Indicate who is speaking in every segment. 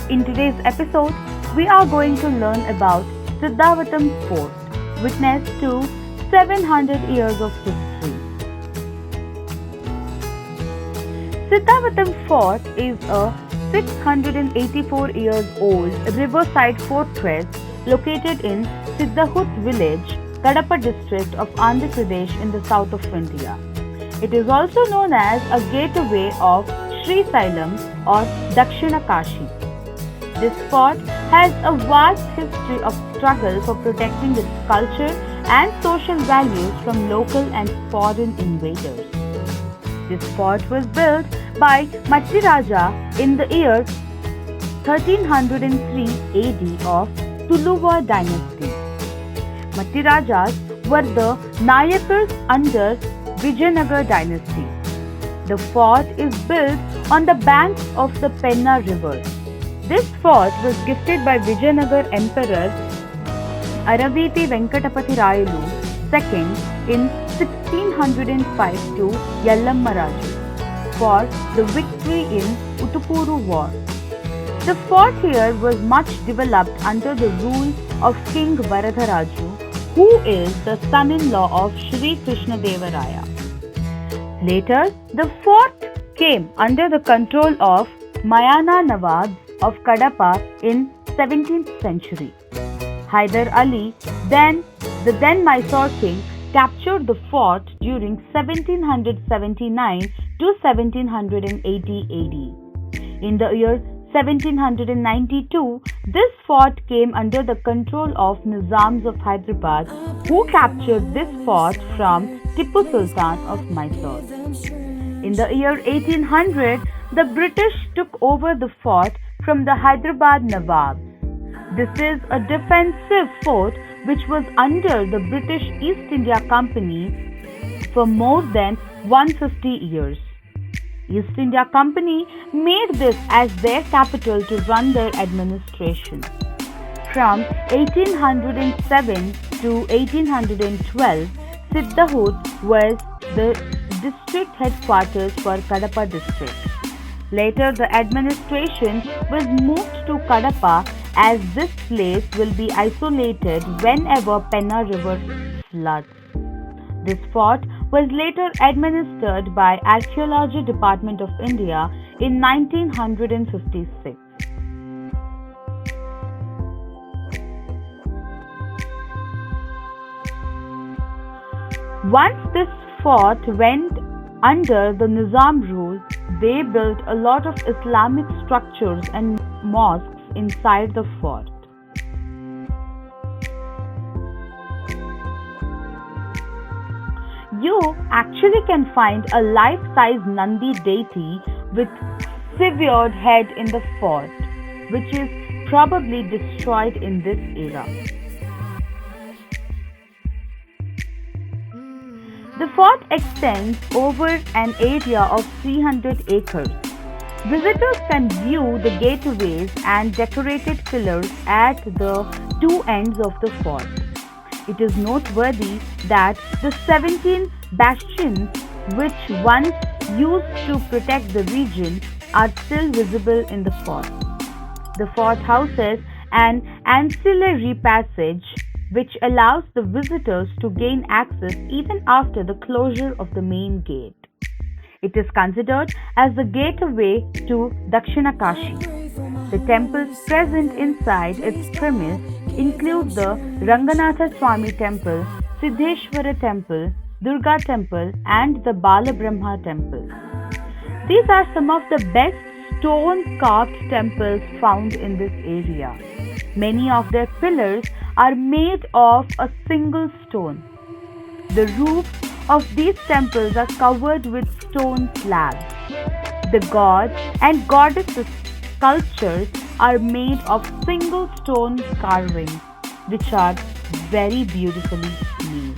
Speaker 1: In today's episode, we are going to learn about Siddhavatam Fort, witness to 700 years of history. Siddhavatam Fort is a 684 years old riverside fortress located in Siddhahut village, Kadapa district of Andhra Pradesh in the south of India. It is also known as a gateway of Sri Sailam or Dakshina Kashi. This fort has a vast history of struggle for protecting its culture and social values from local and foreign invaders. This fort was built by Matti Raja in the year 1303 AD of Tuluva dynasty. Matti Rajas were the Nayakars under Vijayanagar dynasty. The fort is built on the banks of the Penna river. This fort was gifted by Vijayanagar Emperor Araviti Venkatapati Rayulu II in 1605 to Yallamma Raju for the victory in Utupuru War. The fort here was much developed under the rule of King Varadharaju, who is the son-in-law of Sri Krishna Deva Raya. Later, the fort came under the control of Mayana Nawabs of Kadapa in 17th century. Hyder Ali, the then Mysore king, captured the fort during 1779 to 1780 AD. In the year 1792, this fort came under the control of Nizams of Hyderabad, who captured this fort from Tipu Sultan of Mysore. In the year 1800, the British took over the fort from the Hyderabad Nawabs. This is a defensive fort which was under the British East India Company for more than 150 years. East India Company made this as their capital to run their administration. From 1807 to 1812, Siddhahut was the district headquarters for Kadapa district. Later, the administration was moved to Kadapa as this place will be isolated whenever Penna river floods. This fort was later administered by Archaeology Department of India in 1956. Once this fort went under the Nizam rule, they built a lot of Islamic structures and mosques inside the fort. You actually can find a life-size Nandi deity with severed head in the fort, which is probably destroyed in this era. The fort extends over an area of 300 acres. Visitors can view the gateways and decorated pillars at the two ends of the fort. It is noteworthy that the 17 bastions which once used to protect the region are still visible in the fort. The fort houses an ancillary passage which allows the visitors to gain access even after the closure of the main gate. It is considered as the gateway to Dakshina Kashi. The temples present inside its premise include the Ranganatha Swami Temple, Siddheshwara Temple, Durga Temple and the Bala Brahma Temple. These are some of the best stone-carved temples found in this area. Many of their pillars are made of a single stone. The roofs of these temples are covered with stone slabs. The god and goddess sculptures are made of single stone carvings, which are very beautifully made.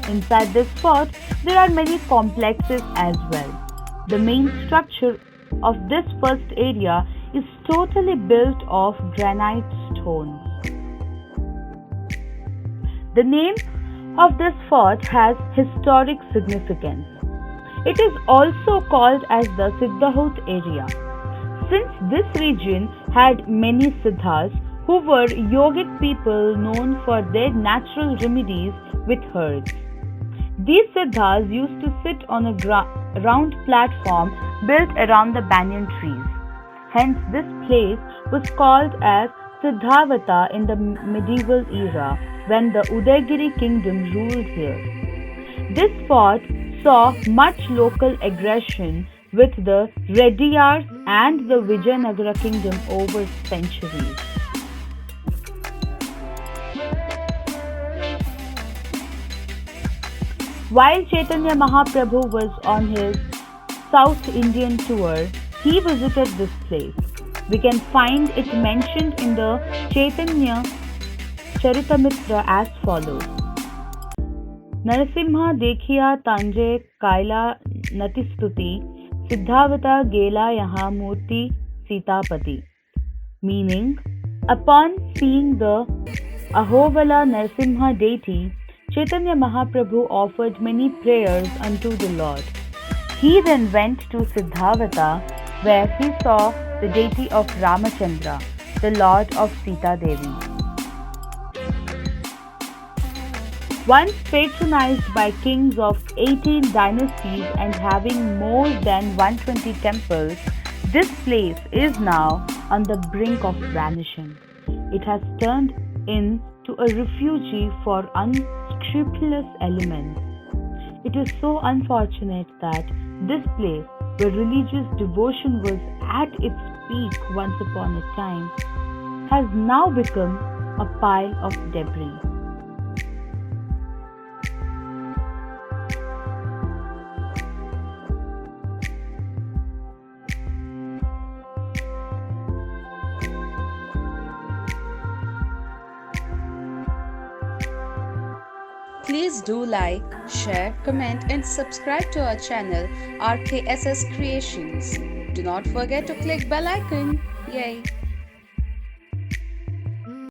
Speaker 1: Inside this fort, there are many complexes as well. The main structure of this first area is totally built of granite stones. The name of this fort has historic significance. It is also called as the Siddhahut area, since this region had many siddhas who were yogic people known for their natural remedies with herbs. These siddhas used to sit on a round platform built around the banyan trees. Hence, this place was called as Siddhavata in the medieval era when the Udaygiri kingdom ruled here. This fort saw much local aggression with the Reddiyars and the Vijayanagara kingdom over centuries. While Chaitanya Mahaprabhu was on his South Indian tour, he visited this place. We can find it mentioned in the Chaitanya Charitamrita as follows. Narasimha dekhiya tanje kaila natistuti, Siddhavata gela yaha murti Sitapati. Meaning, upon seeing the Ahovala Narasimha deity, Chaitanya Mahaprabhu offered many prayers unto the Lord. He then went to Siddhavata, where he saw the deity of Ramachandra, the lord of Sita Devi. Once patronized by kings of 18 dynasties and having more than 120 temples, this place is now on the brink of vanishing. It has turned into a refuge for unscrupulous elements. It is so unfortunate that this place, where religious devotion was at its peak once upon a time, has now become a pile of debris.
Speaker 2: Please do like, share, comment and subscribe to our channel RKSS Creations. Do not forget to click bell icon. Yay!